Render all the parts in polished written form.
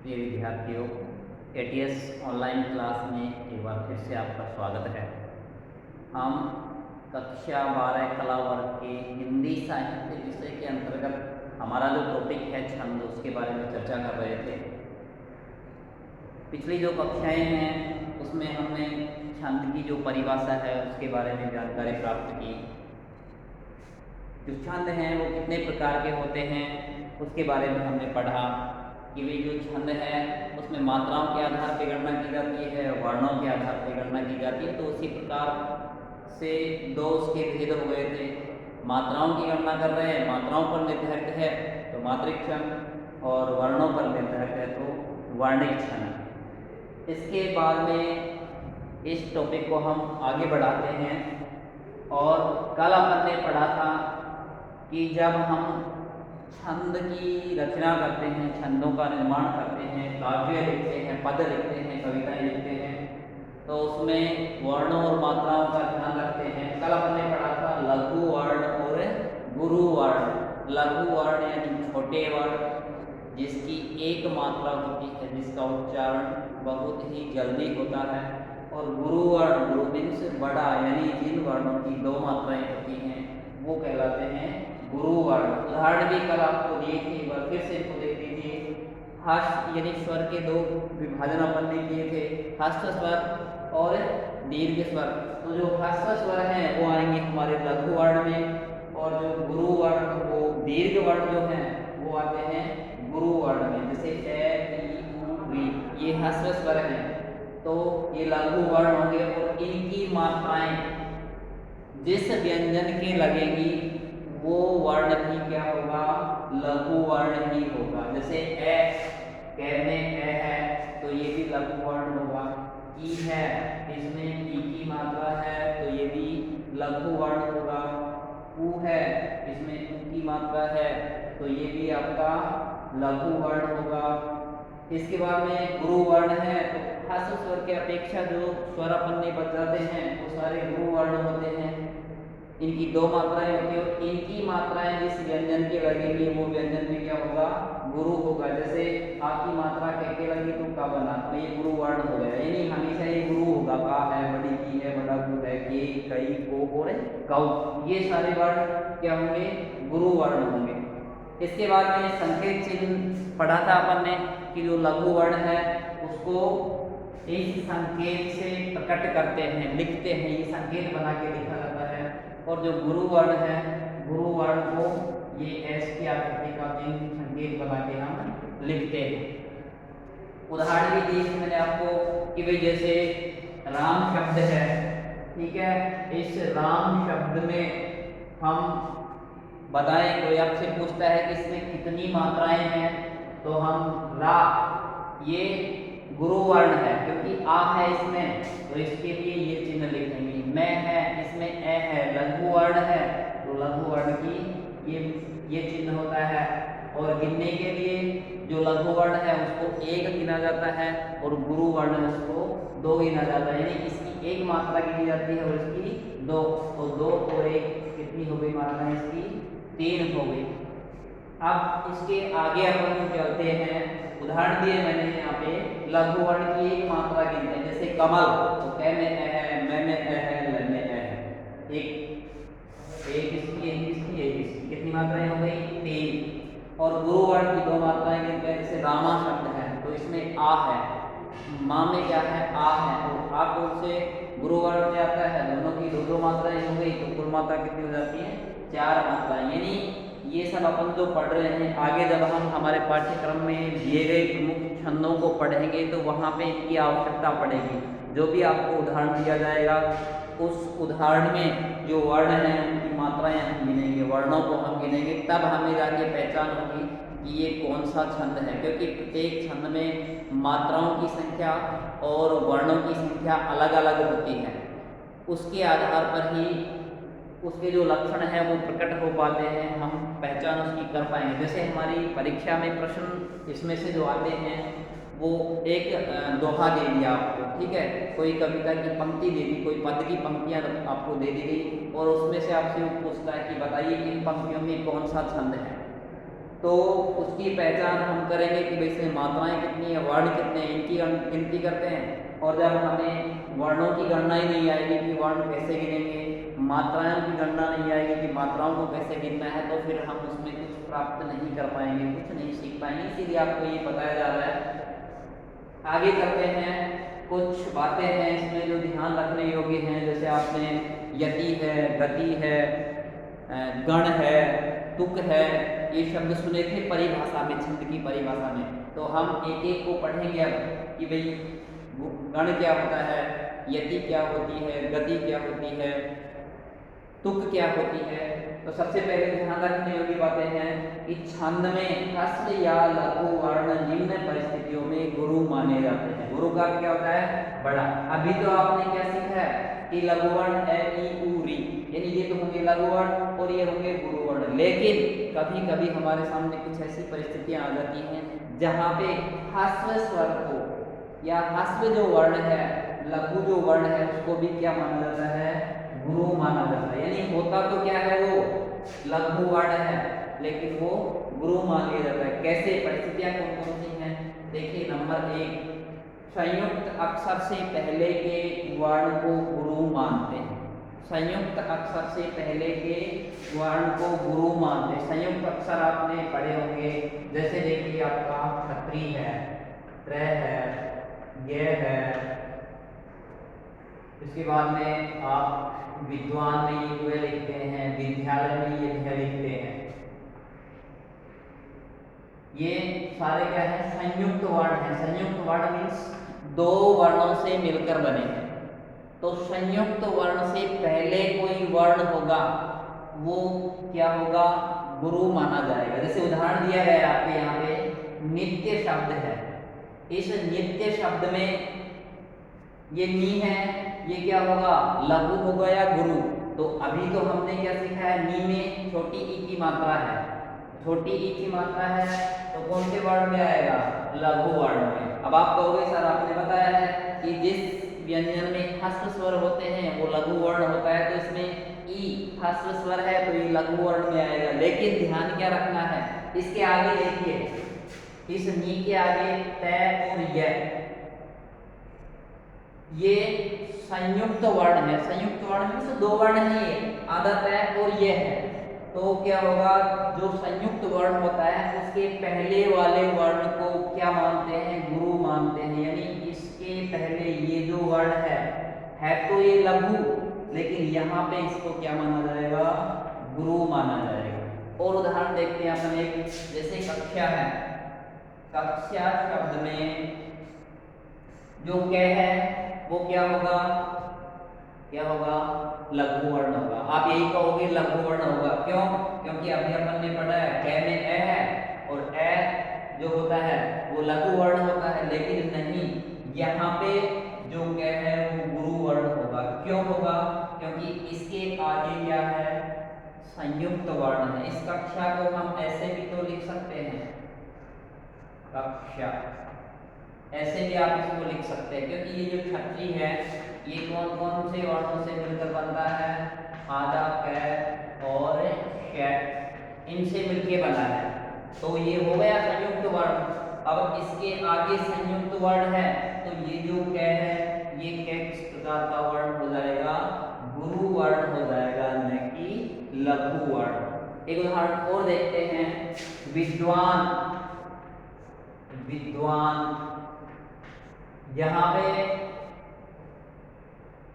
प्रिय विद्यार्थियों, ATS online class में एक बार फिर से आपका स्वागत है। हम कक्षा 12 कला वर्ग के हिंदी साहित्य विषय के अंतर्गत हमारा जो टॉपिक है छंद, उसके बारे में चर्चा कर रहे थे। पिछली जो कक्षाएं हैं उसमें हमने छंद की जो परिभाषा है उसके बारे में जानकारी प्राप्त की। जो छंद हैं वो कितने प्रकार के होते हैं उसके बारे में हमने पढ़ा कि वे जो छंद है उसमें मात्राओं के आधार पर गणना की जाती है, वर्णों के आधार पर गणना की जाती है। तो उसी प्रकार से दो उसके भेद हो गए थे। मात्राओं की गणना कर रहे हैं, मात्राओं पर निर्धारित है तो मात्रिक छंद, और वर्णों पर निर्धारित है तो वर्णिक छंद। इसके बाद में इस टॉपिक को हम आगे बढ़ाते हैं। और कल अपन ने पढ़ा था कि जब हम छंद की रचना करते हैं, छंदों का निर्माण करते हैं, काव्य लिखते हैं, पद लिखते हैं, कविताएं लिखते हैं, तो उसमें वर्णों और मात्राओं का ध्यान रखते हैं। कल अपन ने पढ़ा था लघु वर्ण और गुरु वर्ण। लघु वर्ण यानी छोटे वर्ण जिसकी एक मात्रा होती है, जिसका उच्चारण बहुत ही जल्दी होता है, और गुरु वर्ण, गुरु मीन्स बड़ा, यानी जिन वर्णों की दो मात्राएं होती हैं वो कहलाते हैं गुरु वर्ण। उदाहरण भी कल आपको दिए थे, एक बार फिर से इनको देख लीजिए। हर्ष यानी स्वर के दो विभाजन अपन ने किए थे, हर्ष स्वर और दीर्घ स्वर। तो जो हर्ष स्वर हैं वो आएंगे हमारे लघु वर्ण में, और जो गुरु वर्ण, वो दीर्घ वर्ण जो हैं वो आते हैं गुरु वर्ण में। जैसे ए, ई, उ, री, ये हर्ष स्वर हैं तो ये लघु वर्ण होंगे, और इनकी मात्राएं जिस व्यंजन के लगेंगी वो वर्ण भी क्या होगा, लघु वर्ण ही होगा। जैसे ए, कहने ए है तो ये भी लघु वर्ण होगा। ई है, इसमें ई की मात्रा है तो ये भी लघु वर्ण होगा। उ है, इसमें उ की मात्रा है तो ये भी आपका लघु वर्ण होगा। इसके बाद में गुरु वर्ण है तो हर्ष स्वर के अपेक्षा जो स्वर अपन ने बजाते हैं वो सारे गुरु वर्ण होते हैं। इनकी दो मात्राएं होती है और इनकी मात्राएं जिस व्यंजन के लगेंगी वो व्यंजन में क्या होगा, गुरु होगा। जैसे आ की मात्रा कह के लगी तो का बना, तो ये गुरु वर्ण हो गया, यानी हमेशा ये गुरु होगा। का है, बड़ी की है, बड़ा गु है, के, कई, को और कौ, ये सारे वर्ण क्या होंगे, गुरु वर्ण होंगे। इसके बाद में संकेत चिन्ह पढ़ा था अपन ने कि जो लघु वर्ण है उसको इस संकेत से प्रकट करते हैं, लिखते हैं, ये संकेत बना के लिखा जाता है। और जो गुरु वर्ण है, गुरु वर्ण को ये एस की आकृति का चिन्ह संकेत बना के हम लिखते हैं। उदाहरण भी दिए मैंने आपको कि भाई जैसे राम शब्द है, ठीक है, इस राम शब्द में हम बताएं, कोई आपसे पूछता है कि इसमें कितनी मात्राएं हैं, तो हम रा, ये गुरु वर्ण है क्योंकि आ है इसमें, तो इसके लिए ये चिन्ह लिखेंगे। मैं है, इसमें ए है, लघु वर्ण है तो लघु वर्ण की ये चिन्ह होता है। और गिनने के लिए जो लघु वर्ण है उसको एक गिना जाता है और गुरु वर्ण है उसको दो गिना जाता है, यानी इसकी एक मात्रा गिनी जाती है और इसकी दो, तो दो और एक कितनी हो गई मात्रा, इसकी 3 हो गई। अब इसके आगे अपन चलते हैं। उदाहरण दिए मैंने यहाँ पे, लघु वर्ण की एक मात्रा गिनते हैं। जैसे कमल, तो कै में ए है, मैं में ए है, ल में ए है, एक इसकी, एक इसकी, एक इसकी, कितनी मात्राएं हो गई, 3। और गुरु वर्ण की दो मात्राएं गिनते हैं। जैसे रामा शब्द है तो इसमें आ है, माँ में क्या है, आ है, और आ कौन से गुरु वर्ण में आता है, दोनों की दो दो मात्राएं हो गई तो कुल मात्रा कितनी हो जाती है, 4 मात्राएं। यानी ये सब अपन जो पढ़ रहे हैं, आगे जब हम हमारे पाठ्यक्रम में दिए गए प्रमुख छंदों को पढ़ेंगे तो वहाँ पे इनकी आवश्यकता पड़ेगी। जो भी आपको उदाहरण दिया जाएगा उस उदाहरण में जो वर्ण हैं उनकी मात्राएं हम गिनेंगे, वर्णों को हम गिनेंगे, तब हमें जाके पहचान होगी कि ये कौन सा छंद है। क्योंकि प्रत्येक छंद में मात्राओं की संख्या और वर्णों की संख्या अलग अलग होती है, उसके आधार पर ही उसके जो लक्षण हैं वो प्रकट हो पाते हैं, हम पहचान उसकी कर पाएंगे। जैसे हमारी परीक्षा में प्रश्न इसमें से जो आते हैं वो एक दोहा दे दिया आपको, ठीक है, कोई कविता की पंक्ति दे दी, कोई पद की पंक्तियां आपको दे दी गई और उसमें से आपसे वो पूछता है कि बताइए इन पंक्तियों में कौन सा छंद है। तो उसकी पहचान हम करेंगे कि भाई इसमें मात्राएं कितनी है, वर्ण कितने हैं, इनकी गिनती करते हैं। और जब हमें वर्णों की गणना ही नहीं आएगी कि वर्ण कैसे गिनेंगे, मात्राओं की गणना नहीं आएगी कि मात्राओं को कैसे गिनना है, तो फिर हम उसमें कुछ प्राप्त नहीं कर पाएंगे, कुछ नहीं सीख पाएंगे। इसीलिए आपको ये बताया जा रहा है। आगे चलते हैं, कुछ बातें हैं इसमें जो ध्यान रखने योग्य हैं। जैसे आपने यति है, गति है, गण है, तुक है, ये शब्द सुने थे परिभाषा में, छंद की परिभाषा में। तो हम एक एक को पढ़ेंगे अब कि भाई गण क्या होता है, यति क्या होती है, गति क्या होती है, तुक क्या होती है। तो सबसे पहले ध्यान रखने योग्य बातें हैं कि छंद में ह्रस्व या लघु वर्ण निम्न परिस्थितियों में गुरु माने जाते हैं। गुरु का क्या होता है, बड़ा। अभी तो आपने क्या सीखा है कि लघु वर्ण ए ई उ री, यानी ये तो होंगे लघु वर्ण और ये होंगे गुरु वर्ण। लेकिन कभी कभी हमारे सामने कुछ ऐसी परिस्थितियां आ जाती हैं जहाँ पे ह्रस्व स्वर को या ह्रस्व जो वर्ण है, लघु जो वर्ण है, उसको भी क्या माना जाता है, गुरु माना जाता है। यानी होता तो क्या है, वो लघु वर्ण है, लेकिन वो गुरु मान लिया जाता है। कैसे, परिस्थितियां कौन कौन सी हैं, देखिए। नंबर 1, संयुक्त अक्षर से पहले के वर्ण को गुरु मानते हैं। संयुक्त अक्षर से पहले के वर्ण को गुरु मानते हैं। संयुक्त अक्षर आपने पढ़े होंगे, जैसे देखिए आपका क्षत्री है, त्र है, गे है, इसके बाद में आप विद्वान में ये द्वय लिखते हैं, विद्यालय में ये ध्य लिखते हैं। ये सारे क्या है, संयुक्त वर्ण है। संयुक्त वर्ण मीन्स दो वर्णों से मिलकर बने हैं। तो संयुक्त वर्ण से पहले कोई वर्ण होगा वो क्या होगा, गुरु माना जाएगा। जैसे उदाहरण दिया गया है आपके यहाँ पे, नित्य शब्द है। इस नित्य शब्द में ये नी है, ये क्या होगा, लघु होगा या गुरु। तो अभी तो हमने क्या सीखा है, नी में छोटी ई की मात्रा है, छोटी ई की मात्रा है, तो कौन से वर्ण में आएगा, लघु वर्ण में। अब आप कहोगे सर आपने बताया है कि जिस व्यंजन में ह्रस्व स्वर होते हैं वो लघु वर्ण होता है, तो इसमें ई ह्रस्व स्वर है तो ये लघु वर्ण में आएगा। लेकिन ध्यान क्या रखना है, इसके आगे देखिए, इस नी के आगे तय और य, ये संयुक्त वर्ण है। संयुक्त वर्ण में से दो वर्ण नहीं है, आधा तय और ये है। तो क्या होगा, जो संयुक्त वर्ण होता है उसके पहले वाले वर्ण को क्या मानते हैं, गुरु मानते हैं। यानी इसके पहले ये जो वर्ण है तो ये लघु, लेकिन यहाँ पे इसको क्या माना जाएगा, गुरु माना जाएगा। और उदाहरण देखते हैं अपन एक, जैसे कक्षा है, कक्षा शब्द में जो क है वो क्या होगा, क्या होगा, लघु वर्ण होगा। आप यही कहोगे लघु वर्ण होगा, क्यों, क्योंकि अभी अपन ने पढ़ा है क में ए है और ए जो होता है वो लघु वर्ण होता है। लेकिन नहीं, यहाँ पे जो क है वो गुरु वर्ण होगा। क्यों होगा, क्योंकि इसके आगे क्या है, संयुक्त वर्ण है। इस कक्षा को हम ऐसे भी तो लिख सकते हैं, कक्षा, ऐसे भी आप इसको लिख सकते हैं, क्योंकि ये जो क्षत्री है ये कौन कौन से वर्णों से मिलकर बनता है, आधा क और श, इनसे मिलके बना है। तो ये हो गया संयुक्त वर्ण। अब इसके आगे संयुक्त वर्ण है, तो ये जो क है ये क किस प्रकार का वर्ण हो जाएगा, गुरु वर्ण हो जाएगा, न कि लघु वर्ण। एक उदाहरण और देखते हैं, विद्वान, विद्वान, यहाँ पे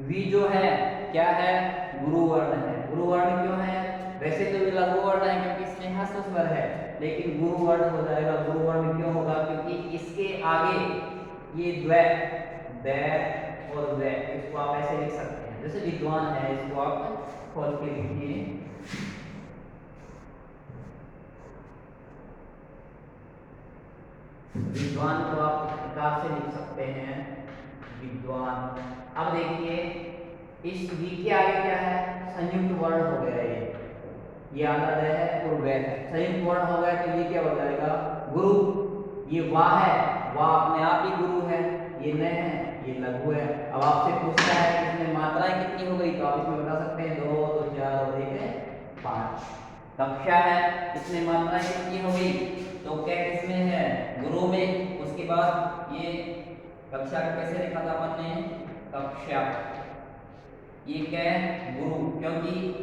वी जो है क्या है, गुरु वर्ण है। गुरु वर्ण क्यों है, वैसे तो ये लघु वर्ण है क्योंकि इसमें ह्रस्व स्वर है, लेकिन गुरु वर्ण हो जाएगा। गुरु वर्ण क्यों होगा, क्योंकि इसके आगे ये द्वय, दै और वै, इसको आप ऐसे लिख सकते हैं। जैसे विद्वान है, इसको आप खोल के लिखिए, विद्वान को आप इस प्रकार से लिख सकते हैं, विद्वान। अब देखिए इस वी के आगे क्या है, संयुक्त वर्ण हो गया, ये आधा द है और वै है, संयुक्त वर्ण हो गया तो ये क्या हो जाएगा, गुरु। ये वाह है, वाह अपने आप ही गुरु है, ये न है, ये लघु है। अब आपसे पूछता है कि इसमें मात्राएं कितनी हो गई, तो आप इसमें बता सकते हैं 2 2 4 और 1 5। कक्षा है, इसमें मात्रा कितनी हो गई, तो कै किसमें है, गुरु में। उसके बाद ये कक्षा को कैसे लिखा था अपन ने, कक्षा, ये कै गुरु, क्योंकि